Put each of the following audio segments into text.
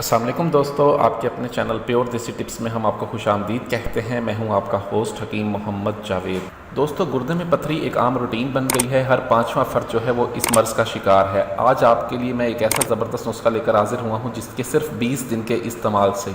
अस्सलाम वालेकुम दोस्तों, आपके अपने चैनल प्योर देसी टिप्स में हम आपको खुशामदीद कहते हैं। मैं हूं आपका होस्ट हकीम मोहम्मद जावेद। दोस्तों, गुर्दे में पथरी एक आम रूटीन बन गई है। हर पांचवा फ़र्द जो है वो इस मर्ज़ का शिकार है। आज आपके लिए मैं एक ऐसा ज़बरदस्त नुस्खा लेकर हाजिर हुआ हूँ जिसके सिर्फ 20 दिन के इस्तेमाल से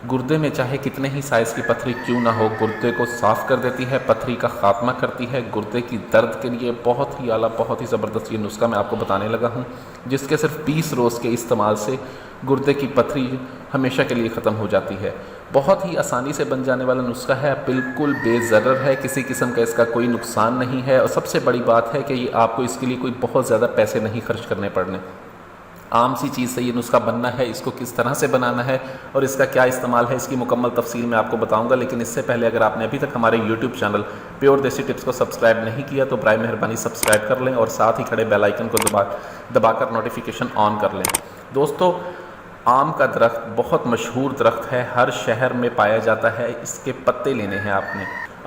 गुर्दे में चाहे कितने ही साइज़ की पथरी क्यों ना हो, गुर्दे को साफ़ कर देती है, पथरी का ख़ात्मा करती है। गुर्दे की दर्द के लिए बहुत ही आला, बहुत ही ज़बरदस्त ये नुस्खा मैं आपको बताने लगा हूँ, जिसके सिर्फ 20 रोज़ के इस्तेमाल से गुर्दे की पथरी हमेशा के लिए ख़त्म हो जाती है। बहुत ही आसानी से बन जाने वाला नुस्खा है, बिल्कुल बेज़रर है, किसी किस्म का इसका कोई नुकसान नहीं है। और सबसे बड़ी बात है कि ये आपको इसके लिए कोई बहुत ज़्यादा पैसे नहीं खर्च करने पड़ने। आम सी चीज़ से ये नुस्खा बनना है। इसको किस तरह से बनाना है और इसका क्या इस्तेमाल है, इसकी मुकम्मल तफसील मैं आपको बताऊंगा। लेकिन इससे पहले अगर आपने अभी तक हमारे यूट्यूब चैनल प्योर देसी टिप्स को सब्सक्राइब नहीं किया तो बराए मेहरबानी सब्सक्राइब कर लें और साथ ही खड़े बेल आइकन को दबाकर नोटिफिकेशन ऑन कर लें। दोस्तों, आम का दरख्त बहुत मशहूर दरख्त है, हर शहर में पाया जाता है। इसके पत्ते लेने हैं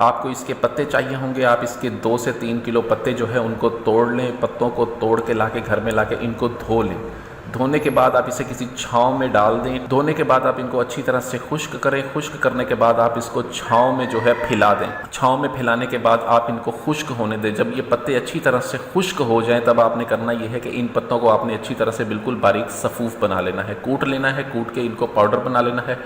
आपको इसके पत्ते चाहिए होंगे। आप इसके 2 से 3 किलो पत्ते जो है उनको तोड़ लें। पत्तों को तोड़ के लाके घर में लाके इनको धो लें। धोने के बाद आप इसे किसी छांव में डाल दें। धोने के बाद आप इनको अच्छी तरह से खुश्क करें। खुश्क करने के बाद आप इसको छांव में जो है फैला दें। छांव में फैलाने के बाद आप इनको खुश्क होने दें। जब ये पत्ते अच्छी तरह से खुश्क हो जाएं तब आपने करना ये है कि इन पत्तों को आपने अच्छी तरह से बिल्कुल बारीक सफ़ूफ बना लेना है, कूट लेना है। कूट के इनको पाउडर बना लेना है।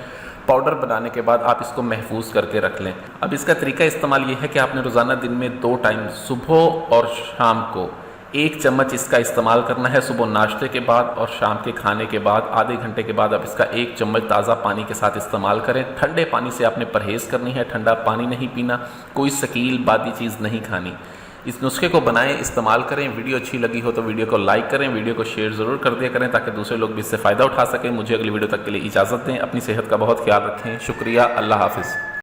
पाउडर बनाने के बाद आप इसको महफूज करके रख लें। अब इसका तरीका इस्तेमाल ये है कि आपने रोज़ाना दिन में 2 टाइम, सुबह और शाम को 1 चम्मच इसका इस्तेमाल करना है। सुबह नाश्ते के बाद और शाम के खाने के बाद आधे घंटे के बाद आप इसका 1 चम्मच ताज़ा पानी के साथ इस्तेमाल करें। ठंडे पानी से आपने परहेज़ करनी है, ठंडा पानी नहीं पीना, कोई शकील बादी चीज़ नहीं खानी। इस नुस्खे को बनाएं, इस्तेमाल करें। वीडियो अच्छी लगी हो तो वीडियो को लाइक करें, वीडियो को शेयर ज़रूर कर दिया करें ताकि दूसरे लोग भी इससे फ़ायदा उठा सकें। मुझे अगली वीडियो तक के लिए इजाज़त दें। अपनी सेहत का बहुत ख्याल रखें। शुक्रिया। अल्लाह हाफ़िज़।